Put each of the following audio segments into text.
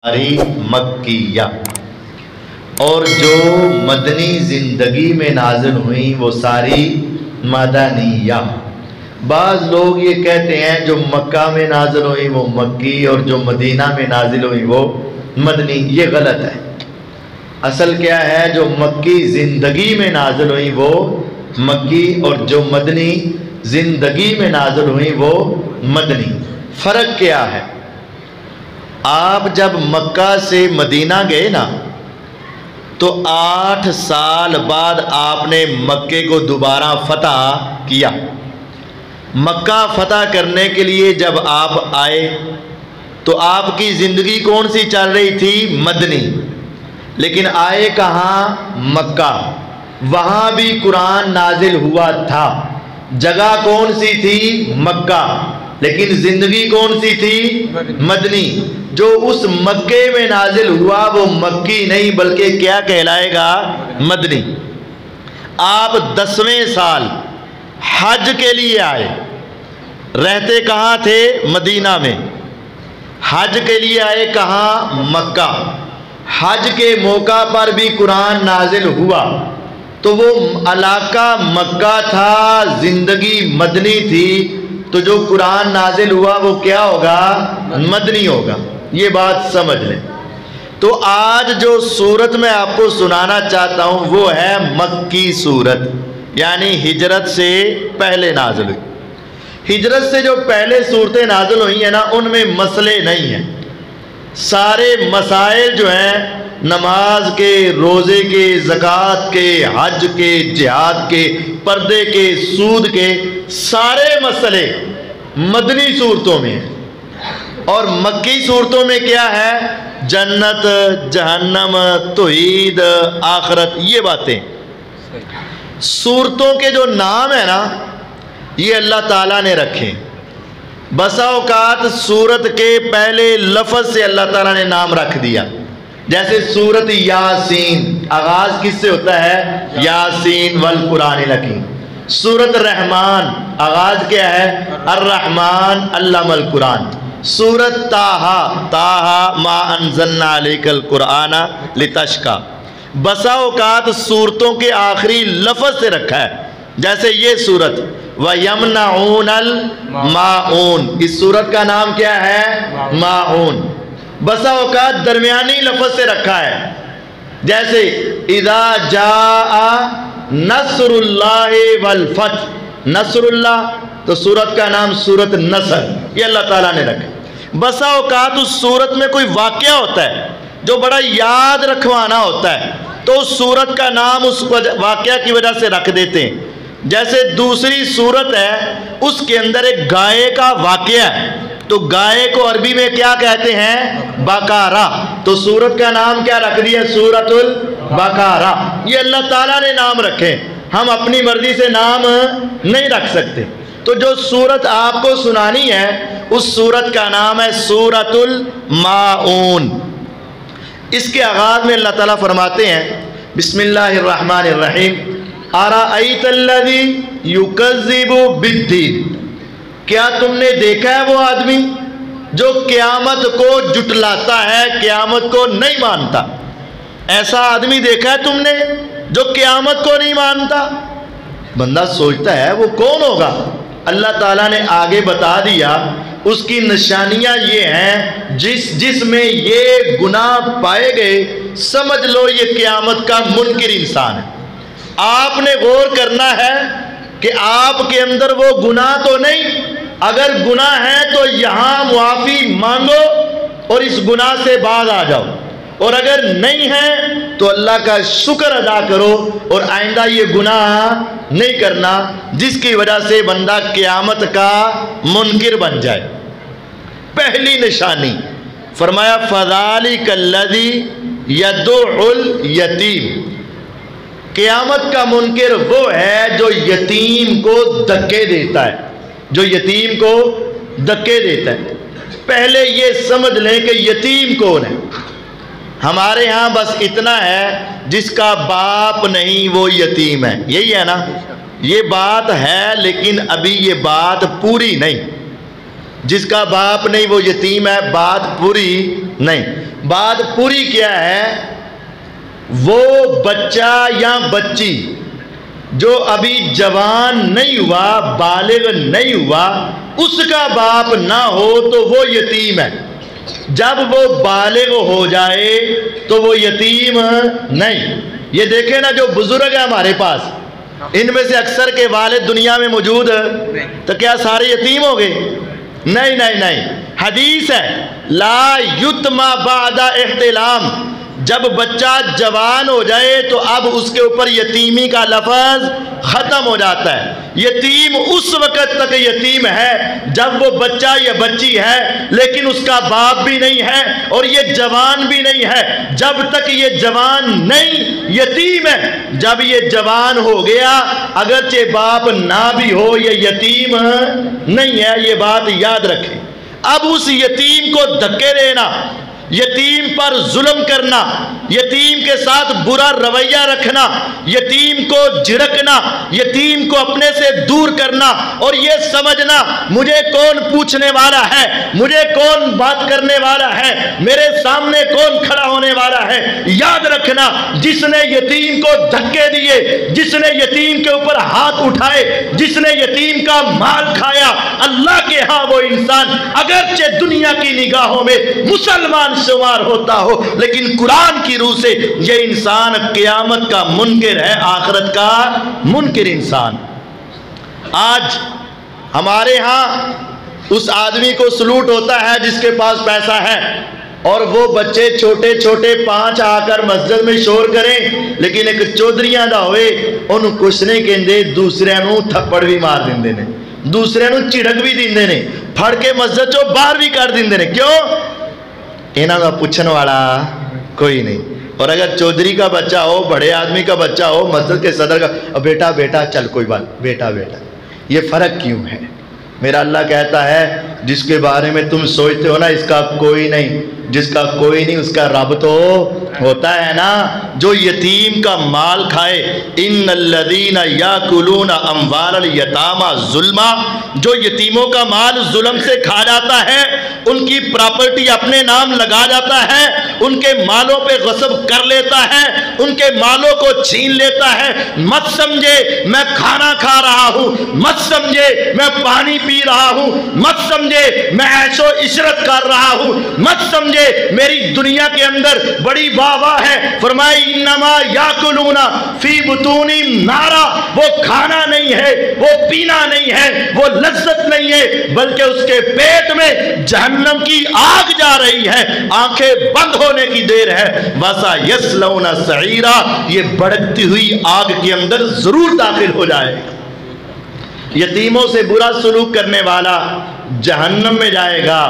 ساری مکیہ، اور جو مدنی زندگی میں نازل ہوئیں وہ ساری مدنیہ۔ بعض لوگ یہ کہتے ہیں جو مکہ میں نازل ہوئیں وہ مکی اور جو مدینہ میں نازل ہوئیں وہ مدنی، یہ غلط ہے۔ اصل کیا ہے؟ جو مکی زندگی میں نازل ہوئیں وہ مکی اور جو مدنی زندگی میں نازل ہوئیں وہ مدنی۔ فرق کیا ہے؟ آپ جب مکہ سے مدینہ گئے نا تو 8 سال بعد آپ نے مکے کو دوبارہ فتح کیا۔ مکہ فتح کرنے کے لیے جب آپ آئے تو آپ کی زندگی کون سی چل رہی تھی؟ مدنی، لیکن آئے کہاں؟ مکہ۔ وہاں بھی قرآن نازل ہوا تھا، جگہ کون سی تھی؟ مکہ، لیکن زندگی کون سی تھی؟ مدنی۔ جو اس مکے میں نازل ہوا وہ مکی نہیں بلکہ کیا کہلائے گا؟ مدنی۔ آپ 10ویں سال حج کے لیے آئے، رہتے کہاں تھے؟ مدینہ میں۔ حج کے لیے آئے کہاں؟ مکہ۔ حج کے موقع پر بھی قرآن نازل ہوا تو وہ علاقہ مکہ تھا، زندگی مدنی تھی، تو جو قرآن نازل ہوا وہ کیا ہوگا؟ مدنی ہوگا۔ یہ بات سمجھ لیں۔ تو آج جو سورت میں آپ کو سنانا چاہتا ہوں وہ ہے مکی سورت، یعنی ہجرت سے پہلے نازل ہوئی۔ ہجرت سے جو پہلے صورتیں نازل ہوئی ہیں نا ان میں مسئلے نہیں ہیں، سارے مسائل جو ہیں نماز کے، روزے کے، زکوٰۃ کے، حج کے، جہاد کے، پردے کے، سود کے، سارے مسئلے مدنی صورتوں میں ہیں۔ اور مکی صورتوں میں کیا ہے؟ جنت، جہنم، توحید، آخرت، یہ باتیں۔ صورتوں کے جو نام ہیں نا یہ اللہ تعالیٰ نے رکھے۔ بسا اوقات صورت کے پہلے لفظ سے اللہ تعالیٰ نے نام رکھ دیا، جیسے سورت یاسین، آغاز کس سے ہوتا ہے؟ یاسین والقرآن الحکیم۔ سورت رحمان، آغاز کیا ہے؟ الرحمن علم القرآن۔ سورت طٰہٰ، طٰہٰ ما انزلنا علیک القرآن لتشقیٰ۔ بسا اوقات صورتوں کے آخری لفظ سے رکھا ہے، جیسے یہ سورت وَيَمْنَعُونَ الْمَاعُونَ، اس سورت کا نام کیا ہے؟ ماعون۔ بسا اوقات درمیانی لفظ سے رکھا ہے، جیسے اِذَا جَاءَ نَصْرُ اللَّهِ وَالْفَتْحُ، نصر اللہ، تو سورت کا نام سورت نصر، یہ اللہ تعالیٰ نے رکھا۔ بسا اوقات اس سورت میں کوئی واقعہ ہوتا ہے جو بڑا یاد رکھوانا ہوتا ہے تو اس سورت کا نام اس واقعہ کی وجہ سے رکھ دیتے ہیں۔ جیسے دوسری سورت ہے اس کے اندر ایک گائے کا واقعہ ہے، تو گائے کو عربی میں کیا کہتے ہیں؟ بقرہ، تو سورت کا نام کیا رکھ دیا؟ سورت البقرہ۔ یہ اللہ تعالیٰ نے نام رکھے، ہم اپنی مرضی سے نام نہیں رکھ سکتے۔ تو جو سورت آپ کو سنانی ہے اس سورت کا نام ہے سورت الماعون۔ اس کے آغاز میں اللہ تعالیٰ فرماتے ہیں بسم اللہ الرحمن الرحیم ارأیت الذی یکذب بالدین، کیا تم نے دیکھا ہے وہ آدمی جو قیامت کو جٹلاتا ہے، قیامت کو نہیں مانتا؟ ایسا آدمی دیکھا ہے تم نے جو قیامت کو نہیں مانتا؟ بندہ سوچتا ہے وہ کون ہوگا؟ اللہ تعالیٰ نے آگے بتا دیا اس کی نشانیاں یہ ہیں، جس میں یہ گناہ پائے گئے سمجھ لو یہ قیامت کا منکر انسان ہے۔ آپ نے غور کرنا ہے کہ آپ کے اندر وہ گناہ تو نہیں، اگر گناہ ہے تو یہاں معافی مانگو اور اس گناہ سے باز آ جاؤ، اور اگر نہیں ہے تو اللہ کا شکر ادا کرو اور آئندہ یہ گناہ نہیں کرنا جس کی وجہ سے بندہ قیامت کا منکر بن جائے۔ پہلی نشانی فرمایا فَذَلِكَ الَّذِي يَدُعُّ الْيَتِيمَ، قیامت کا منکر وہ ہے جو یتیم کو دھکے دیتا ہے، جو یتیم کو دھکے دیتا ہے۔ پہلے یہ سمجھ لیں کہ یتیم کون ہے۔ ہمارے ہاں بس اتنا ہے جس کا باپ نہیں وہ یتیم ہے، یہی ہے نا؟ یہ بات ہے لیکن ابھی یہ بات پوری نہیں۔ جس کا باپ نہیں وہ یتیم ہے، بات پوری نہیں۔ بات پوری کیا ہے؟ وہ بچہ یا بچی جو ابھی جوان نہیں ہوا، بالغ نہیں ہوا، اس کا باپ نہ ہو تو وہ یتیم ہے۔ جب وہ بالغ ہو جائے تو وہ یتیم نہیں۔ یہ دیکھیں نا، جو بزرگ ہیں ہمارے پاس، ان میں سے اکثر کے والد دنیا میں موجود تو کیا سارے یتیم ہو گئے؟ نہیں نہیں نہیں۔ حدیث ہے لا یتما بعد احتلام، جب بچہ جوان ہو جائے تو اب اس کے اوپر یتیمی کا لفظ ختم ہو جاتا ہے۔ یتیم اس وقت تک یتیم ہے جب وہ بچہ یا بچی ہے لیکن اس کا باپ بھی نہیں ہے اور یہ جوان بھی نہیں ہے۔ جب تک یہ جوان نہیں، یتیم ہے۔ جب یہ جوان ہو گیا، اگرچہ باپ نہ بھی ہو، یہ یتیم نہیں ہے، یہ بات یاد رکھیں۔ اب اس یتیم کو دھکے دینا، یتیم پر ظلم کرنا، یتیم کے ساتھ برا رویہ رکھنا، یتیم کو جھڑکنا، یتیم کو اپنے سے دور کرنا اور یہ سمجھنا مجھے کون پوچھنے والا ہے، مجھے کون بات کرنے والا ہے، میرے سامنے کون کھڑا ہونے والا ہے۔ یاد رکھنا، جس نے یتیم کو دھکے دیے، جس نے یتیم کے اوپر ہاتھ اٹھائے، جس نے یتیم کا مال کھایا، اللہ کے ہاں وہ انسان اگرچہ دنیا کی نگاہوں میں مسلمان شمار ہوتا ہو لیکن قرآن کی روح سے یہ انسان قیامت کا منکر ہے، آخرت کا منکر انسان۔ آج ہمارے ہاں اس آدمی کو سلوٹ ہوتا ہے جس کے پاس پیسہ ہے، اور وہ بچے چھوٹے چھوٹے 5 آ کر مسجد میں شور کریں لیکن ایک چودھریاں دا ہوئے ان کچھ نہیں کہندے، دوسرے نو تھپڑ بھی مار دیندے نے، دوسرے نو چڑک بھی دیندے نے، پھڑ کے مسجد چو باہر بھی کر دیندے نے۔ کیوں؟ انہاں دا پوچھن والا کوئی نہیں۔ اور اگر چودھری کا بچہ ہو، بڑے آدمی کا بچہ ہو، مسجد کے صدر کا، بیٹا بیٹا چل کوئی بات، بیٹا بیٹا، یہ فرق کیوں ہے؟ میرا اللہ کہتا ہے جس کے بارے میں تم سوچتے ہو نا اس کا کوئی نہیں، جس کا کوئی نہیں اس کا رب تو ہوتا ہے نا۔ جو یتیم کا مال کھائے، ان الذین یاکلون اموال الیتامی ظلما، جو یتیموں کا مال ظلم سے کھا جاتا ہے، ان کی پراپرٹی اپنے نام لگا جاتا ہے، ان کے مالوں پہ غصب کر لیتا ہے، ان کے مالوں کو چھین لیتا ہے، مت سمجھے میں کھانا کھا رہا ہوں، مت سمجھے میں پانی پی رہا ہوں، مت سمجھے میں عیش و عشرت کر رہا ہوں، مت سمجھے میری دنیا کے اندر بڑی واہ واہ ہے۔ فرمائی انما یاکلون فی بطونہم نارا، وہ کھانا نہیں ہے، وہ پینا نہیں ہے، وہ لذت نہیں ہے، بلکہ اس کے پیٹ میں جہنم کی آگ جا رہی ہے، آنکھیں بند ہونے کی دیر ہے۔ وَسَا يَسْلَوْنَ سَعِيرًا، یہ بھڑکتی ہوئی آگ کے اندر ضرور داخل ہو جائے گا۔ یتیموں سے برا سلوک کرنے والا جہنم میں جائے گا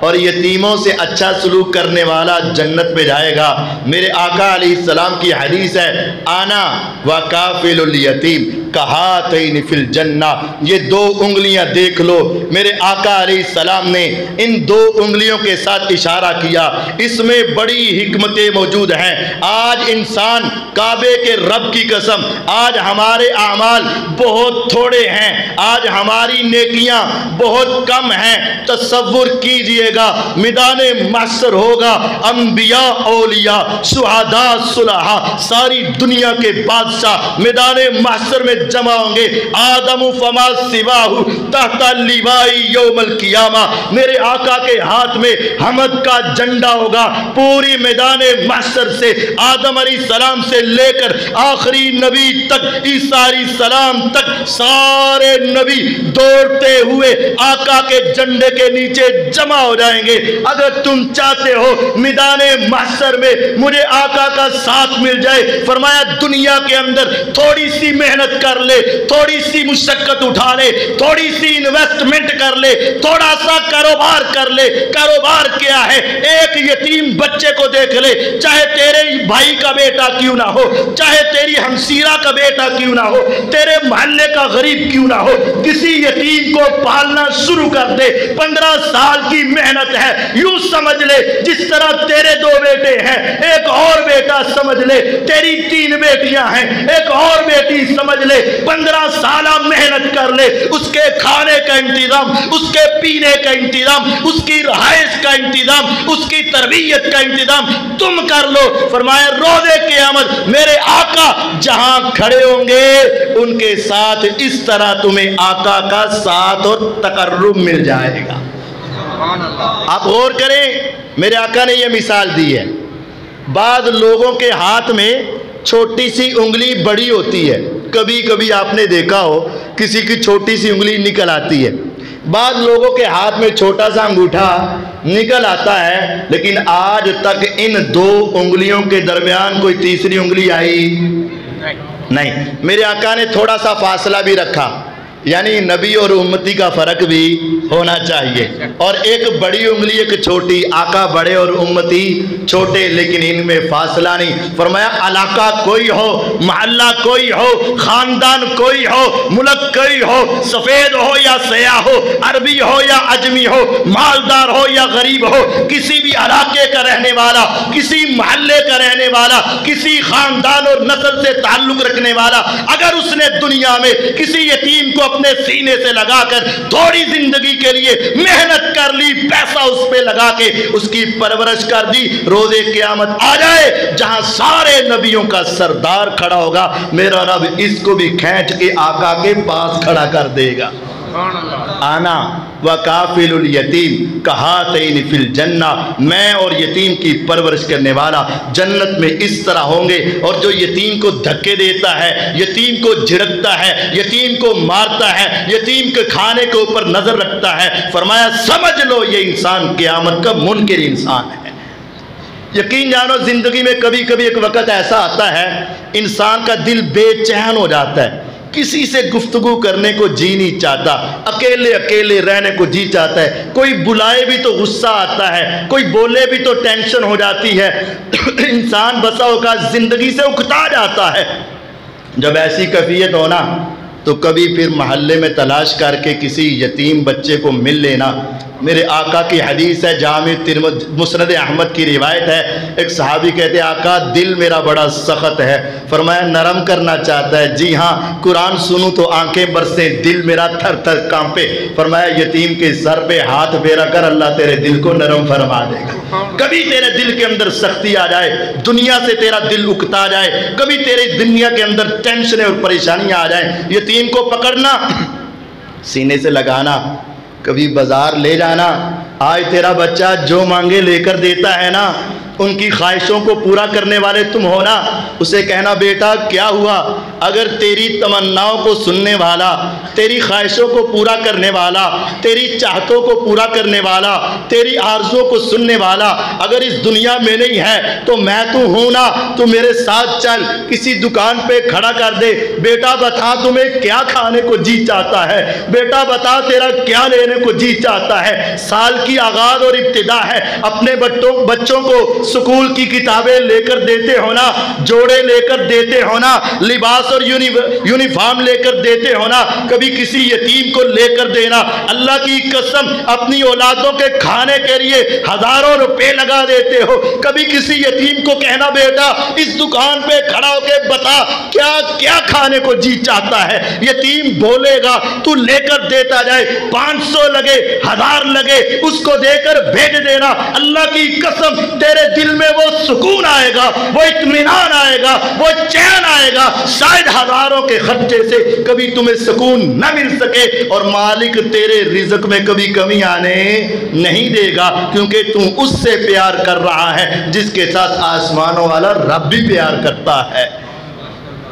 اور یتیموں سے اچھا سلوک کرنے والا جنت میں جائے گا۔ میرے آقا علیہ السلام کی حدیث ہے آنا وکافل الیتیم کہاتین فی الجنہ، یہ 2 انگلیاں دیکھ لو۔ میرے آقا علیہ السلام نے ان 2 انگلیوں کے ساتھ اشارہ کیا، اس میں بڑی حکمتیں موجود ہیں۔ آج انسان کعبے کے رب کی قسم، آج ہمارے اعمال بہت تھوڑے ہیں، آج ہماری نیکیاں بہت کم ہیں۔ تصور کیجئے گا میدان محشر ہوگا، انبیاء اولیاء شہداء صلحاء ساری دنیا کے بادشاہ میدان محشر میں جمع ہوں گے۔ آدم فما سواہ تحت اللیوائی یوم القیامہ، میرے آقا کے ہاتھ میں حمد کا جھنڈا ہوگا۔ پوری میدان محشر سے آدم علیہ السلام سے لے کر آخری نبی تک، عیسیٰ علیہ السلام تک، سارے نبی دوڑتے ہوئے آقا کے جھنڈے کے نیچے جمع ہو جائیں گے۔ اگر تم چاہتے ہو میدان محشر میں مجھے آقا کا ساتھ مل جائے، فرمایا دنیا کے اندر تھوڑی سی محنت کر لے، تھوڑی سی مشقت اٹھا لے، تھوڑی سی انویسٹمنٹ کر لے، تھوڑا سا کاروبار کر لے۔ کاروبار کیا ہے؟ ایک یتیم بچے کو دیکھ لے، چاہے تیرے بھائی کا بیٹا کیوں نہ ہو، چاہے تیری ہمسیرہ کا بیٹا کیوں نہ ہو، تیرے محلے کا غریب کیوں نہ ہو، کسی یتیم کو پالنا شروع کر کر دے. 15 سال کی محنت ہے. یوں سمجھ لے جس طرح تیرے 2 بیٹے ہیں, ایک اور بیٹا سمجھ لے, تیری 3 بیٹیاں ہیں, ایک اور بیٹی سمجھ لے. 15 سالہ محنت کر لے, اس کے کھانے کا انتظام, اس کے پینے کا انتظام, اس کی رہائش کا انتظام, اس کی تربیت کا انتظام تم کر لو. فرمایا روزے قیامت میرے آقا جہاں کھڑے ہوں گے ان کے ساتھ اس طرح تمہیں آقا کا ساتھ اور تقرب مل جائے گا. آپ غور کریں, میرے آقا نے یہ مثال دی ہے. بعض لوگوں کے ہاتھ میں چھوٹی سی انگلی بڑی ہوتی ہے. کبھی کبھی آپ نے دیکھا ہو کسی کی چھوٹی سی انگلی نکل آتی ہے. بعض لوگوں کے ہاتھ میں چھوٹا سا انگوٹھا نکل آتا ہے, لیکن آج تک ان 2 انگلیوں کے درمیان کوئی تیسری انگلی آئی نہیں. میرے آقا نے تھوڑا سا فاصلہ بھی رکھا, یعنی نبی اور امتی کا فرق بھی ہونا چاہیے. اور ایک بڑی انگلی ایک چھوٹی, آقا بڑے اور امتی چھوٹے, لیکن ان میں فاصلہ نہیں. فرمایا علاقہ کوئی ہو, محلہ کوئی ہو, خاندان کوئی ہو, ملک کوئی ہو, سفید ہو یا سیاہ ہو, عربی ہو یا عجمی ہو, مالدار ہو یا غریب ہو, کسی بھی علاقے کا رہنے والا, کسی محلے کا رہنے والا, کسی خاندان اور نسل سے تعلق رکھنے والا, اگر اس نے دنیا میں کسی یتیم کو اپنے سینے سے لگا کر تھوڑی زندگی کے لیے محنت کر لی, پیسہ اس پہ لگا کے اس کی پرورش کر دی, روزے قیامت آ جائے جہاں سارے نبیوں کا سردار کھڑا ہوگا, میرا رب اس کو بھی کھینچ کے آقا کے پاس کھڑا کر دے گا. آنا وکافل الیتیم کہاتین فی الجنہ, میں اور یتیم کی پرورش کرنے والا جنت میں اس طرح ہوں گے. اور جو یتیم کو دھکے دیتا ہے, یتیم کو جھڑکتا ہے, یتیم کو مارتا ہے, یتیم کے کھانے کے اوپر نظر رکھتا ہے, فرمایا سمجھ لو یہ انسان قیامت کا منکر انسان ہے. یقین جانو زندگی میں کبھی کبھی ایک وقت ایسا آتا ہے انسان کا دل بے چین ہو جاتا ہے, کسی سے گفتگو کرنے کو جی نہیں چاہتا, اکیلے اکیلے رہنے کو جی چاہتا ہے, کوئی بلائے بھی تو غصہ آتا ہے, کوئی بولے بھی تو ٹینشن ہو جاتی ہے. انسان بسا اوقات زندگی سے اکتا جاتا ہے. جب ایسی کیفیت ہونا تو کبھی پھر محلے میں تلاش کر کے کسی یتیم بچے کو مل لینا. میرے آقا کی حدیث ہے, جامع مسند احمد کی روایت ہے, ایک صحابی کہتے ہیں آقا دل میرا بڑا سخت ہے. فرمایا نرم کرنا چاہتا ہے؟ جی ہاں, قرآن سنوں تو آنکھیں برسیں, دل میرا تھر تھر کانپے. فرمایا یتیم کے سر پہ ہاتھ پھیرا کر, اللہ تیرے دل کو نرم فرما دے گا. کبھی تیرے دل کے اندر سختی آ جائے, دنیا سے تیرا دل اکتا جائے, کبھی تیرے دنیا کے اندر ٹینشنیں اور پریشانیاں آ جائیں, یتیم کو پکڑنا, سینے سے لگانا, کبھی بازار لے جانا. آج تیرا بچہ جو مانگے لے کر دیتا ہے نا, ان کی خواہشوں کو پورا کرنے والے تم ہونا. اسے کہنا بیٹا کیا ہوا؟ اگر تیری تمناؤں کو سننے والا, تیری خواہشوں کو پورا کرنے والا, تیری چاہتوں کو پورا کرنے والا, تیری آرزوں کو سننے والا اگر اس دنیا میں نہیں ہے تو میں تو ہوں نا, تو میرے ساتھ چل, کسی دکان پہ کھڑا کر دے. بیٹا بتا تمہیں کیا کھانے کو جی چاہتا ہے, بیٹا بتا تیرا کیا لینے کو جی چاہتا ہے. سال کی آغاز اور ابتدا ہے, اپنے بچوں کو سکول کی کتابیں لے کر دیتے ہونا, جوڑے لے کر دیتے ہونا, لباس اور یونیفارم لے کر دیتے ہونا, کبھی کسی یتیم کو لے کر دینا. اللہ کی قسم اپنی اولادوں کے کھانے کے لیے ہزاروں روپے لگا دیتے ہو. کبھی کسی یتیم کو کہنا بیٹا اس دکان پہ کھڑا ہو کے بتا کیا کیا کھانے کو جی چاہتا ہے. یتیم بولے گا, تو لے کر دیتا جائے, 500 لگے 1000 لگے اس کو دے کر بھیج دینا. اللہ کی قسم تیرے دل میں وہ سکون آئے گا, وہ اطمینان آئے گا, وہ چین آئے گا. شاید ہزاروں کے خرچے سے کبھی تمہیں سکون نہ مل سکے, اور مالک تیرے رزق میں کبھی کمی آنے نہیں دے گا, کیونکہ تم اس سے پیار کر رہا ہے جس کے ساتھ آسمانوں والا رب بھی پیار کرتا ہے.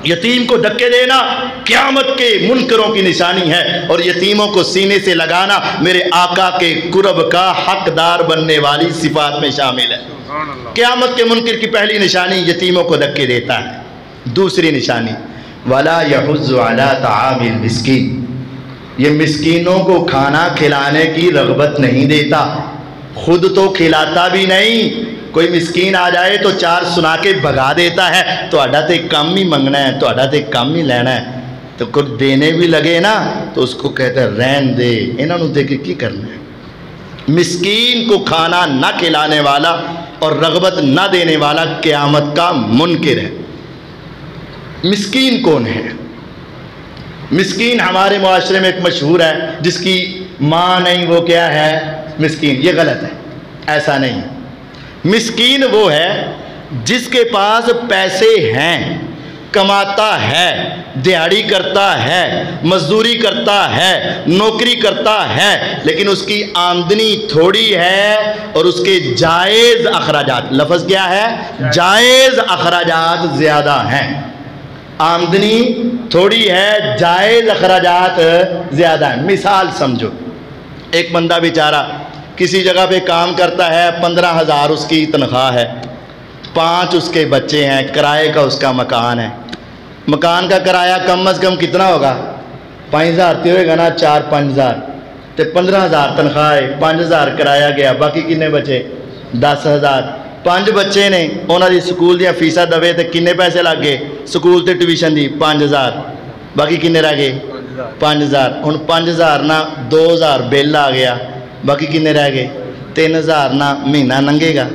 یتیم کو دھکے دینا قیامت کے منکروں کی نشانی ہے, اور یتیموں کو سینے سے لگانا میرے آقا کے قرب کا حقدار بننے والی صفات میں شامل ہے. قیامت کے منکر کی پہلی نشانی یتیموں کو دھکے دیتا ہے. دوسری نشانی وَلَا يَحُضُّ عَلَىٰ طَعَامِ الْمِسْكِينِ, یہ مسکینوں کو کھانا کھلانے کی رغبت نہیں دیتا, خود تو کھلاتا بھی نہیں. کوئی مسکین آ جائے تو 4 سنا کے بھگا دیتا ہے, تو اڈا تے کم ہی منگنا ہے, تو اڈا تے کم ہی لینا ہے. تو کچھ دینے بھی لگے نا تو اس کو کہتے ہیں رہن دے، انہوں نے دے کے کی کرنا ہے۔ مسکین کو کھانا نہ کھلانے والا اور رغبت نہ دینے والا قیامت کا منکر ہے۔ مسکین کون ہے؟ مسکین ہمارے معاشرے میں ایک مشہور ہے، جس کی ماں نہیں وہ کیا ہے؟ مسکین۔ یہ غلط ہے، ایسا نہیں۔ مسکین وہ ہے جس کے پاس پیسے ہیں، کماتا ہے، دیہڑی کرتا ہے، مزدوری کرتا ہے، نوکری کرتا ہے، لیکن اس کی آمدنی تھوڑی ہے اور اس کے جائز اخراجات، لفظ کیا ہے؟ جائز اخراجات زیادہ ہیں۔ آمدنی تھوڑی ہے، جائز اخراجات زیادہ ہیں۔ مثال سمجھو، ایک بندہ بیچارہ کسی جگہ پہ کام کرتا ہے، 15,000 اس کی تنخواہ ہے، 5 اس کے بچے ہیں، کرائے کا اس کا مکان ہے۔ مکان کا کرایہ کم از کم کتنا ہوگا؟ 5,000 تے ہوئے گا نا، 4-5,000 تے 15,000 تنخواہ ہے، 5,000 کرایہ گیا، باقی کنے بچے؟ 10,000۔ 5 بچے نے، انہوں نے سکول دیا فیسا دوے تے کنے پیسے لگ گئے؟ سکول تے ٹیویشن دی 5,000، باقی کنے رہ گئے؟ 5,000۔ ان 5,000 نہ 2,000 بل آ گیا، باقی کنے رہ گئے؟ 3,000 نہ مہینہ لنگے گا،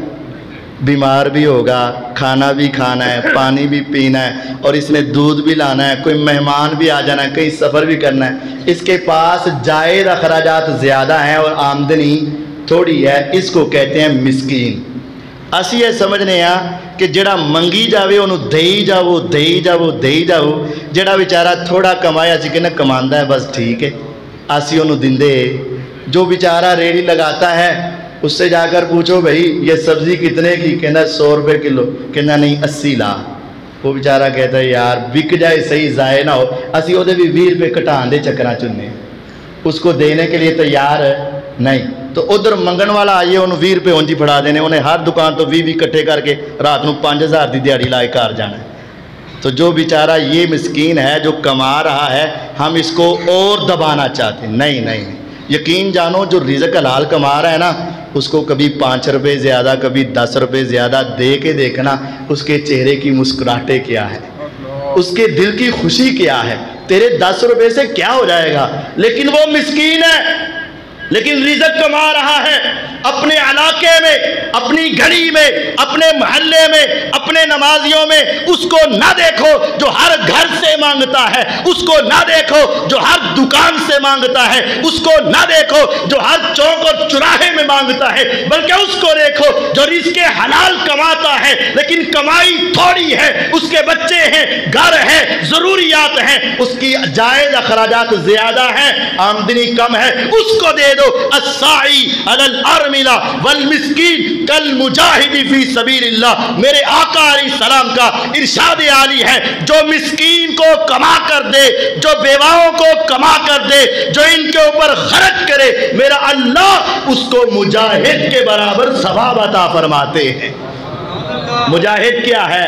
بیمار بھی ہوگا، کھانا بھی کھانا ہے، پانی بھی پینا ہے، اور اس نے دودھ بھی لانا ہے، کوئی مہمان بھی آ جانا ہے، کہیں سفر بھی کرنا ہے۔ اس کے پاس جائز اخراجات زیادہ ہیں اور آمدنی تھوڑی ہے، اس کو کہتے ہیں مسکین۔ اسی یہ سمجھنے ہاں کہ جڑا منگی جاوے انہوں دئی جاؤ، دئی جاؤ، دئی جاؤ، جڑا بیچارہ تھوڑا کمایا اسی کہنا کماندہ ہے بس ٹھیک ہے، اسی انہوں دندے۔ جو بیچارہ ریڑھی لگاتا ہے اس سے جا کر پوچھو بھئی یہ سبزی کتنے کی؟ کہنا 100 روپے کلو، کہنا نہیں 80 لا۔ وہ بیچارہ کہتا ہے یار بک جائے صحیح، ضائع نہ ہو، اسی وہ دے بھی 20 روپے کٹان دے چکرہ چننے، اس کو دینے کے لیے تیار نہیں۔ تو ادھر منگن والا آئیے انہوں 20 روپے ہونجی پڑھا دینے، انہیں ہر دکان تو 20 کٹھے کر کے رات نو 5,000 دی دیاری لائے کار جانا ہے۔ تو جو بیچارہ یہ مسکین ہے جو کما رہا ہے، ہم اس کو اور دبانا چاہتے ہیں؟ نہیں نہیں، یقین جانو جو رزق حلال کما رہا ہے نا، اس کو کبھی 5 روپے زیادہ، کبھی 10 روپے زیادہ دے کے دیکھنا اس کے چہرے کی مسکراہٹیں کیا ہے، اس کے دل کی خوشی کیا ہے۔ تیرے 10 روپے سے کیا ہو جائے گا؟ لیکن وہ مسکین ہے، لیکن رزق کما رہا ہے اپنے علاقے میں، اپنی گھڑی میں، اپنے محلے میں، اپنے نمازیوں میں۔ اس کو نہ دیکھو جو ہر گھر سے مانگتا ہے، اس کو نہ دیکھو جو ہر دکان سے مانگتا ہے، اس کو نہ دیکھو جو ہر چوک اور چراہے میں مانگتا ہے، بلکہ اس کو دیکھو جو رزق حلال کماتا ہے لیکن کمائی تھوڑی ہے، اس کے بچے ہیں، گھر ہے، ضروریات ہیں، اس کی جائز اخراجات زیادہ ہیں، آمدنی کم ہے، اس کو دے دو۔ الساعی علی الارملہ والمسکین کالمجاہد فی سبیل اللہ۔ میرے آقا علیہ السلام کا ارشاد عالی ہے، جو مسکین کو کما کر دے، جو بیواؤں کو کما کر دے، جو ان کے اوپر خرچ کرے، میرا اللہ اس کو مجاہد کے برابر ثواب عطا فرماتے ہیں۔ مجاہد کیا ہے؟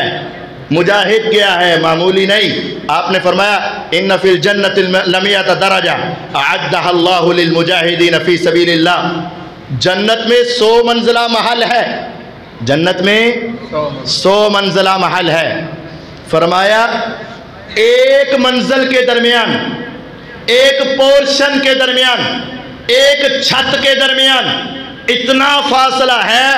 مجاہد کیا ہے؟ معمولی نہیں۔ آپ نے فرمایا ان فی الجنت لمیۃ درجہ اعدها اللہ للمجاہدین فی سبیل اللہ۔ جنت میں 100 منزلہ محل ہے، جنت میں 100 منزلہ محل ہے۔ فرمایا ایک منزل کے درمیان، ایک پورشن کے درمیان، ایک چھت کے درمیان اتنا فاصلہ ہے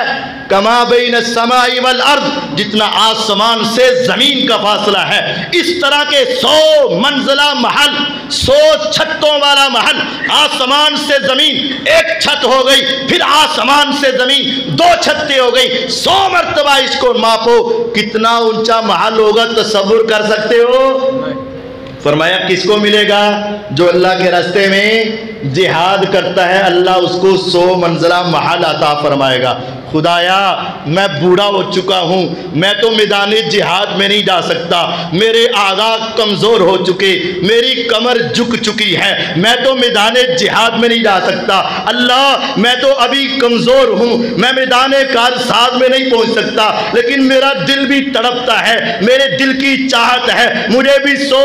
کما بین السماء والارض، جتنا آسمان سے زمین کا فاصلہ ہے۔ اس طرح کے 100 منزلہ محل، 100 چھتوں والا محل، آسمان سے زمین ایک چھت ہو گئی، پھر آسمان سے زمین 2 چھتیں ہو گئی، 100 مرتبہ اس کو ماپو، کتنا اونچا محل ہوگا تصور کر سکتے ہو؟ فرمایا کس کو ملے گا؟ جو اللہ کے راستے میں جہاد کرتا ہے، اللہ اس کو 100 منزلہ محل عطا فرمائے گا۔ خدایا میں بوڑھا ہو چکا ہوں، میں تو میدان جہاد میں نہیں جا سکتا، میرے اعضاء کمزور ہو چکے، میری کمر جھک چکی ہے، میں تو میدان جہاد میں نہیں جا سکتا۔ اللہ میں تو ابھی کمزور ہوں، میں میدان کارساز میں نہیں پہنچ سکتا، لیکن میرا دل بھی تڑپتا ہے، میرے دل کی چاہت ہے مجھے بھی 100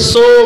100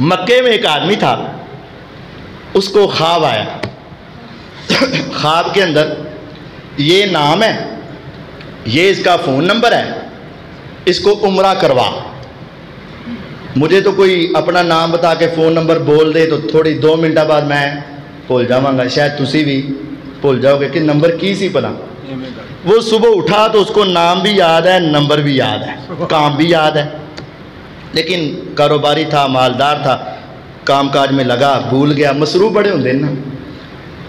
مکے میں ایک آدمی تھا، اس کو خواب آیا، خواب کے اندر یہ نام ہے، یہ اس کا فون نمبر ہے، اس کو عمرہ کروا۔ مجھے تو کوئی اپنا نام بتا کے فون نمبر بول دے تو تھوڑی 2 منٹ بعد میں بھول جاؤں گا، شاید تسی بھی بھول جاؤ گے کہ نمبر کی سی پلا۔ وہ صبح اٹھا تو اس کو نام بھی یاد ہے، نمبر بھی یاد ہے، کام بھی یاد ہے، لیکن کاروباری تھا، مالدار تھا، کام کاج میں لگا، بھول گیا، مصروف بڑے ہوندے نا۔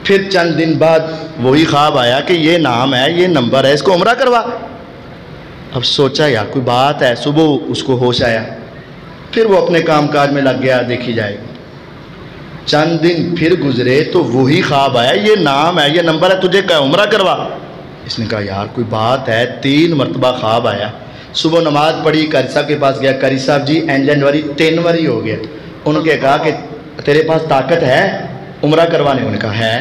پھر چند دن بعد وہی خواب آیا کہ یہ نام ہے، یہ نمبر ہے، اس کو عمرہ کروا۔ اب سوچا یار کوئی بات ہے، صبح اس کو ہوش آیا، پھر وہ اپنے کام کاج میں لگ گیا، دیکھی جائے گی۔ چند دن پھر گزرے تو وہی خواب آیا، یہ نام ہے، یہ نمبر ہے، تجھے کہ عمرہ کروا۔ اس نے کہا یار کوئی بات ہے، 3 مرتبہ خواب آیا۔ صبح نماز پڑھی، قاری صاحب کے پاس گیا، قاری صاحب جی انجن 3 واری ہو گیا۔ انہوں نے کہا کہ تیرے پاس طاقت ہے عمرہ کروانے؟ انہوں نے کہا ہے،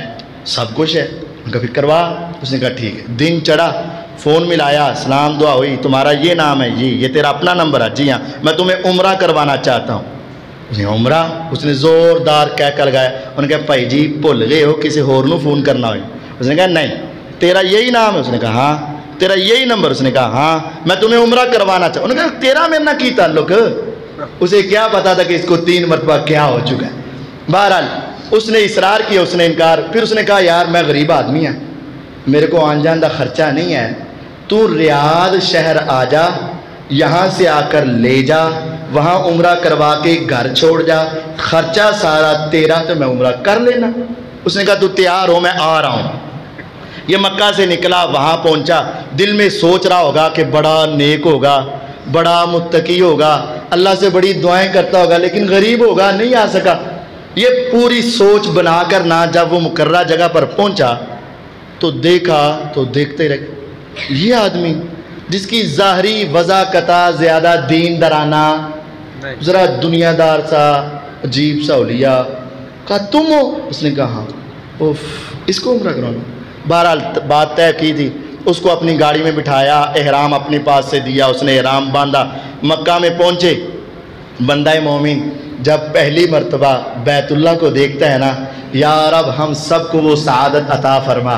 سب کچھ ہے۔ انہوں نے کہا پھر کروا۔ اس نے کہا ٹھیک ہے۔ دن چڑھا، فون ملایا، سلام دعا ہوئی، تمہارا یہ نام ہے جی، یہ تیرا اپنا نمبر ہے جی ہاں، میں تمہیں عمرہ کروانا چاہتا ہوں۔ اس نے عمرہ، اس نے زوردار کہہ کر لگایا۔ انہوں نے کہا بھائی جی بھول گئے ہو، کسی اور نو فون کرنا ہوئی۔ اس نے کہا نہیں، تیرا یہی نام ہے؟ اس نے کہا ہاں۔ تیرا یہی نمبر؟ اس نے کہا ہاں، میں تمہیں عمرہ کروانا چاہتا ہوں۔ انہوں نے کہا تیرا میرے نہ کی تعلق؟ اسے کیا پتا تھا کہ اس کو 3 مرتبہ کیا ہو چکا ہے۔ بہرحال اس نے اصرار کیا، اس نے انکار۔ پھر اس نے کہا یار میں غریب آدمی ہوں، میرے کو آن جان کا خرچہ نہیں ہے، تو ریاض شہر آ جا، یہاں سے آ کر لے جا، وہاں عمرہ کروا کے گھر چھوڑ جا، خرچہ سارا تیرا، تو میں عمرہ کر لینا۔ اس نے کہا تو تیار ہو، میں آ رہا ہوں۔ یہ مکہ سے نکلا، وہاں پہنچا، دل میں سوچ رہا ہوگا کہ بڑا نیک ہوگا، بڑا متقی ہوگا، اللہ سے بڑی دعائیں کرتا ہوگا، لیکن غریب ہوگا، نہیں آ سکا۔ یہ پوری سوچ بنا کر نہ جب وہ مقررہ جگہ پر پہنچا تو دیکھا تو دیکھتے رہے یہ آدمی جس کی ظاہری وضاقتہ زیادہ دین درانہ، ذرا دنیا دار سا، عجیب سا اولیاء۔ کہا تم ہو؟ اس نے کہا ہاں۔ اوف، اس کو عمرہ کرانا۔ بہرحال بات طے کی تھی، اس کو اپنی گاڑی میں بٹھایا، احرام اپنے پاس سے دیا، اس نے احرام باندھا، مکہ میں پہنچے۔ بندہ مومن جب پہلی مرتبہ بیت اللہ کو دیکھتا ہے نا، یا رب ہم سب کو وہ سعادت عطا فرما،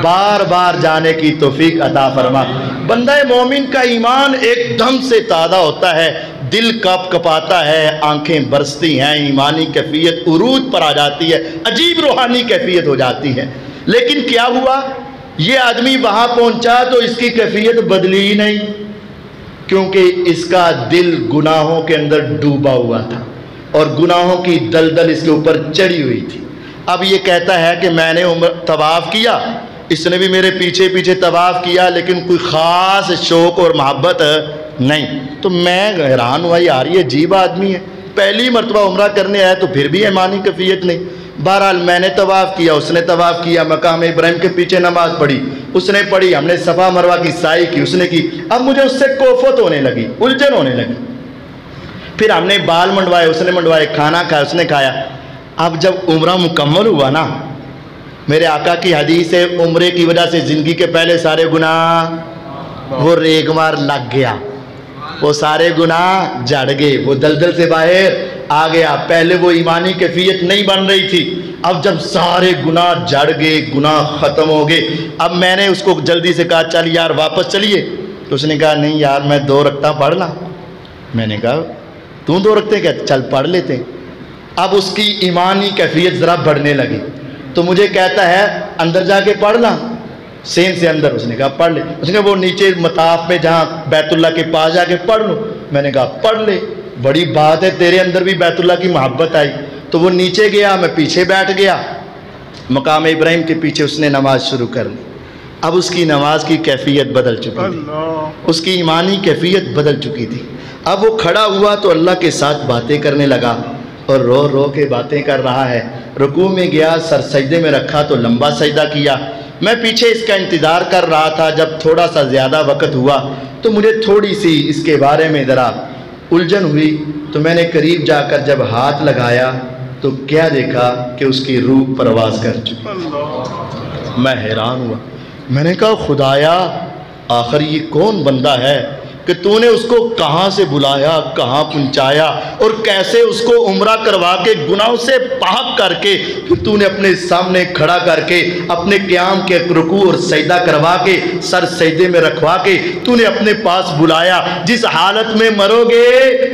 بار بار جانے کی توفیق عطا فرما۔ بندہ مومن کا ایمان ایک دم سے تازہ ہوتا ہے، دل کپ کپاتا ہے، آنکھیں برستی ہیں، ایمانی کیفیت عروج پر آ جاتی ہے، عجیب روحانی کیفیت ہو جاتی ہے۔ لیکن کیا ہوا، یہ آدمی وہاں پہنچا تو اس کی کیفیت بدلی ہی نہیں، کیونکہ اس کا دل گناہوں کے اندر ڈوبا ہوا تھا اور گناہوں کی دلدل اس کے اوپر چڑھی ہوئی تھی۔ اب یہ کہتا ہے کہ میں نے طواف کیا، اس نے بھی میرے پیچھے پیچھے طواف کیا، لیکن کوئی خاص شوق اور محبت نہیں۔ تو میں حیران ہوا یار یہ عجیب آدمی ہے، پہلی مرتبہ عمرہ کرنے آیا تو پھر بھی ایمانی کیفیت نہیں۔ بہرحال میں نے طواف کیا، اس نے طواف کیا، مقام ابراہیم کے پیچھے نماز پڑھی، اس نے پڑھی، ہم نے صفا مروہ کی سعی کی، اس نے کی۔ اب مجھے اس سے کوفت ہونے لگی، الجھن ہونے لگی۔ پھر ہم نے بال منڈوائے، اس نے منڈوائے، کھانا کھایا، اس نے کھایا۔ اب جب عمرہ مکمل ہوا نا، میرے آقا کی حدیث ہے عمرے کی وجہ سے زندگی کے پہلے سارے گناہ وہ ریگمار لگ گیا، وہ سارے گناہ جڑ گئے، وہ دلدل سے باہر آ گیا۔ پہلے وہ ایمانی کیفیت نہیں بن رہی تھی، اب جب سارے گناہ جڑ گئے، گناہ ختم ہو گئے، اب میں نے اس کو جلدی سے کہا چل یار واپس چلیے۔ تو اس نے کہا نہیں یار میں 2 رکعتیں پڑھنا۔ میں نے کہا تو 2 رکعتیں کہتے چل پڑھ لیتے۔ اب اس کی ایمانی کیفیت ذرا بڑھنے لگی تو مجھے کہتا ہے اندر جا کے پڑھنا، سین سے اندر۔ اس نے کہا پڑھ لے۔ اس نے کہا وہ نیچے مطاف میں جہاں بیت اللہ کے پاس جا کے پڑھ لو۔ میں نے کہا پڑھ لے، بڑی بات ہے، تیرے اندر بھی بیت اللہ کی محبت آئی۔ تو وہ نیچے گیا، میں پیچھے بیٹھ گیا، مقام ابراہیم کے پیچھے اس نے نماز شروع کر لی۔ اب اس کی نماز کی کیفیت بدل چکی تھی، اس کی ایمانی کیفیت بدل چکی تھی۔ اب وہ کھڑا ہوا تو اللہ کے ساتھ باتیں کرنے لگا اور رو رو کے باتیں کر رہا ہے۔ رکوع میں گیا، سر سجدے میں رکھا تو لمبا سجدہ کیا۔ میں پیچھے اس کا انتظار کر رہا تھا۔ جب تھوڑا سا زیادہ وقت ہوا تو مجھے تھوڑی سی اس کے بارے میں ذرا الجھن ہوئی، تو میں نے قریب جا کر جب ہاتھ لگایا تو کیا دیکھا کہ اس کی روح پرواز کر چکی۔ میں حیران ہوا، میں نے کہا خدایا آخر یہ کون بندہ ہے کہ تو نے اس کو کہاں سے بلایا، کہاں پہنچایا، اور کیسے اس کو عمرہ کروا کے گناہوں سے پاک کر کے پھر تو نے اپنے سامنے کھڑا کر کے اپنے قیام کے رکوع اور سجدہ کروا کے سر سجدے میں رکھوا کے تو نے اپنے پاس بلایا۔ جس حالت میں مرو گے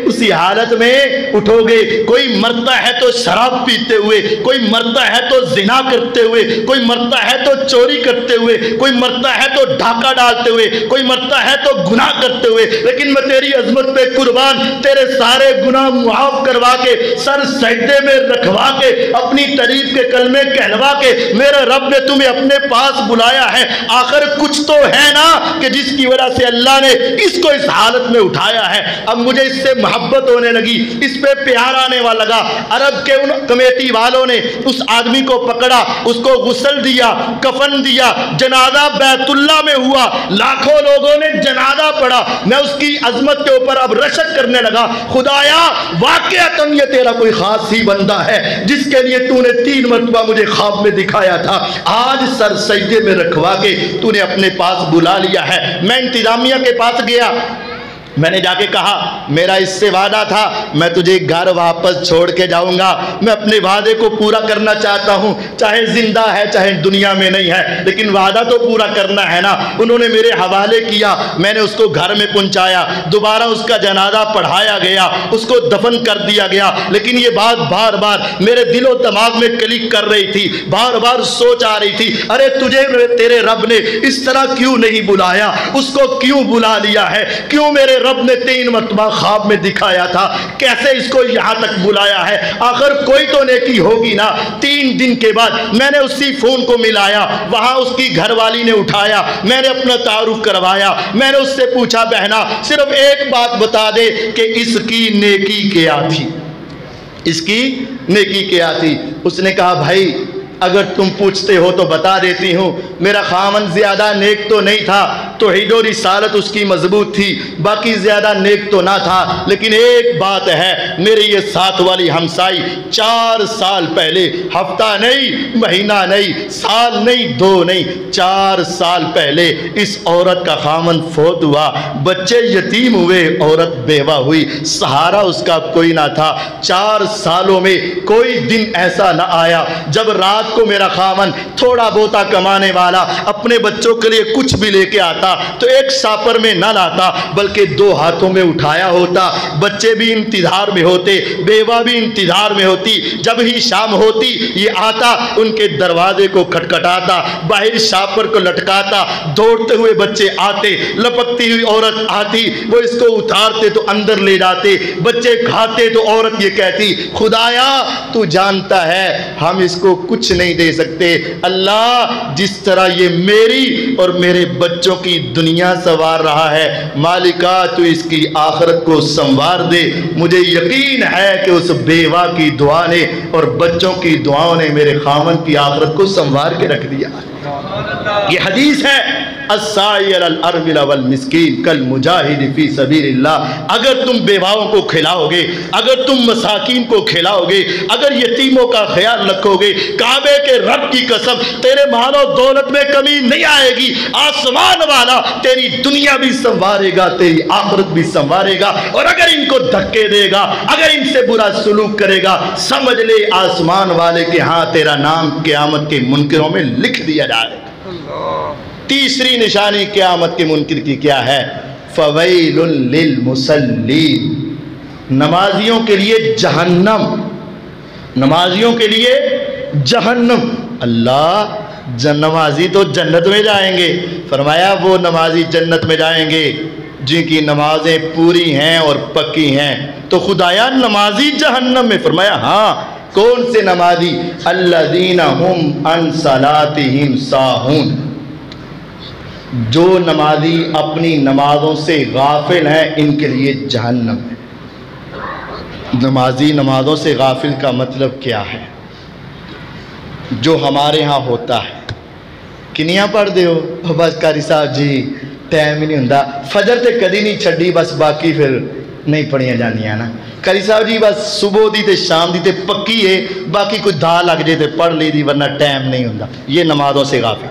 اسی حالت میں اٹھو گے۔ کوئی مرتا ہے تو شراب پیتے ہوئے، کوئی مرتا ہے تو زنا کرتے ہوئے، کوئی مرتا ہے تو چوری کرتے ہوئے، کوئی مرتا ہے تو ڈھاکہ ڈالتے ہوئے، کوئی مرتا ہے تو گناہ کرتے ہوئے، لیکن میں تیری عظمت پہ قربان تیرے سارے گناہ معاف کروا کے سر سجدے میں رکھوا کے اپنی تعریف کے کلمے کہلوا کے میرے رب نے تمہیں اپنے پاس بلایا ہے۔ آخر کچھ تو ہے نا کہ جس کی وجہ سے اللہ نے اس کو اس حالت میں اٹھایا ہے۔ اب مجھے اس سے محبت ہونے لگی، اس پہ پیار آنے والا لگا۔ عرب کے ان کمیٹی والوں نے اس آدمی کو پکڑا، اس کو غسل دیا، کفن دیا، جنازہ بیت اللہ میں ہوا، لاکھوں لوگوں نے جنازہ پڑھا۔ میں اس کی عظمت کے اوپر اب رشک کرنے لگا، خدایا واقعتاً یہ تیرا کوئی خاص ہی بندہ ہے جس کے لیے تو نے 3 مرتبہ مجھے خواب میں دکھایا تھا، آج سر سجدے میں رکھوا کے تو نے اپنے پاس بلا لیا ہے۔ میں انتظامیہ کے پاس گیا، میں نے جا کے کہا میرا اس سے وعدہ تھا میں تجھے گھر واپس چھوڑ کے جاؤں گا، میں اپنے وعدے کو پورا کرنا چاہتا ہوں، چاہے زندہ ہے چاہے دنیا میں نہیں ہے، لیکن وعدہ تو پورا کرنا ہے نا۔ انہوں نے میرے حوالے کیا، میں نے اس کو گھر میں پہنچایا، دوبارہ اس کا جنازہ پڑھایا گیا، اس کو دفن کر دیا گیا، لیکن یہ بات بار بار میرے دل و دماغ میں کلک کر رہی تھی، بار بار سوچ آ رہی تھی، ارے تجھے تیرے رب نے اس طرح کیوں نہیں بلایا، اس کو کیوں بلا لیا ہے، کیوں میرے رب نے 3 مرتبہ خواب میں دکھایا تھا، کیسے اس کو یہاں تک بلایا ہے۔ آخر کوئی تو نیکی ہوگی نا۔ 3 دن کے بعد میں نے اسی فون کو ملایا، وہاں اس کی گھر والی نے اٹھایا، میں نے اپنا تعارف کروایا، میں نے اس سے پوچھا بہنا صرف ایک بات بتا دے کہ اس کی نیکی کیا تھی، اس کی نیکی کیا تھی۔ اس نے کہا بھائی اگر تم پوچھتے ہو تو بتا دیتی ہوں، میرا خامن زیادہ نیک تو نہیں تھا، توحید و رسالت اس کی مضبوط تھی، باقی زیادہ نیک تو نہ تھا، لیکن ایک بات ہے، میرے یہ ساتھ والی ہمسائی 4 سال پہلے، ہفتہ نہیں، مہینہ نہیں، سال نہیں، 2 نہیں، 4 سال پہلے اس عورت کا خامن فوت ہوا، بچے یتیم ہوئے، عورت بیوہ ہوئی، سہارا اس کا کوئی نہ تھا۔ 4 سالوں میں کوئی دن ایسا نہ آیا جب رات کو میرا خامن تھوڑا بہتا کمانے والا اپنے بچوں کے لیے کچھ بھی لے کے آتا تو ایک ساپر میں نہ لاتا بلکہ 2 ہاتھوں میں اٹھایا ہوتا۔ بچے بھی انتظار میں ہوتے، بیوہ بھی انتظار میں ہوتی، جب ہی شام ہوتی یہ آتا، ان کے دروازے کو کھٹکھٹاتا، باہر شاپر کو لٹکاتا، دوڑتے ہوئے بچے آتے، لپکتی ہوئی عورت آتی، وہ اس کو اتارتے تو اندر لے جاتے، بچے کھاتے تو عورت یہ کہتی خدایا تو جانتا ہے ہم اس کو کچھ نہیں دے سکتے، اللہ جس طرح یہ میری اور میرے بچوں کی دنیا سنوار رہا ہے، مالکا تو اس کی آخرت کو سنوار دے۔ مجھے یقین ہے کہ اس بیوہ کی دعا نے اور بچوں کی دعاؤں نے میرے خامن کی آخرت کو سنوار کے رکھ دیا۔ یہ حدیث ہے الساعی علی الارمل والمسکین کالمجاہد فی سبیل اللہ۔ اگر تم بیواؤں کو کھلاؤ گے، اگر تم مساکین کو کھلاؤ گے، اگر یتیموں کا خیال رکھو گے، کعبے کے رب کی قسم تیرے مال و دولت میں کمی نہیں آئے گی، آسمان والا تیری دنیا بھی سنوارے گا، تیری آخرت بھی سنوارے گا۔ اور اگر ان کو دھکے دے گا، اگر ان سے برا سلوک کرے گا، سمجھ لے آسمان والے کے ہاں تیرا نام قیامت کے منکروں میں لکھ دیا جائے گا۔ تیسری نشانی قیامت کے منکر کی کیا ہے؟ فویل للمصلین، نمازیوں کے لیے جہنم، نمازیوں کے لیے جہنم۔ اللہ نمازی تو جنت میں جائیں گے، فرمایا وہ نمازی جنت میں جائیں گے جن کی نمازیں پوری ہیں اور پکی ہیں۔ تو خدایا نمازی جہنم میں؟ فرمایا ہاں۔ کون سے نمازی؟ الذین ہم عن صلاتہم ساہون، جو نمازی اپنی نمازوں سے غافل ہیں ان کے لیے جہنم ہے۔ نمازی نمازوں سے غافل کا مطلب کیا ہے؟ جو ہمارے ہاں ہوتا ہے، کنیاں پڑھ دے ہو بس قاری صاحب جی ٹائم ہی نہیں ہوندا، فجر تے کدی نہیں چھڈی بس باقی پھر نہیں پڑھیاں جانیاں نا، قاری صاحب جی بس صبح دی تے شام دی تے پکی ہے، باقی کوئی دھا لگ جائے تے پڑھ لی دی ورنہ ٹائم نہیں ہوندا۔ یہ نمازوں سے غافل۔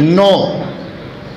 9।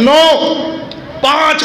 9। 5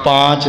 5।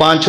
5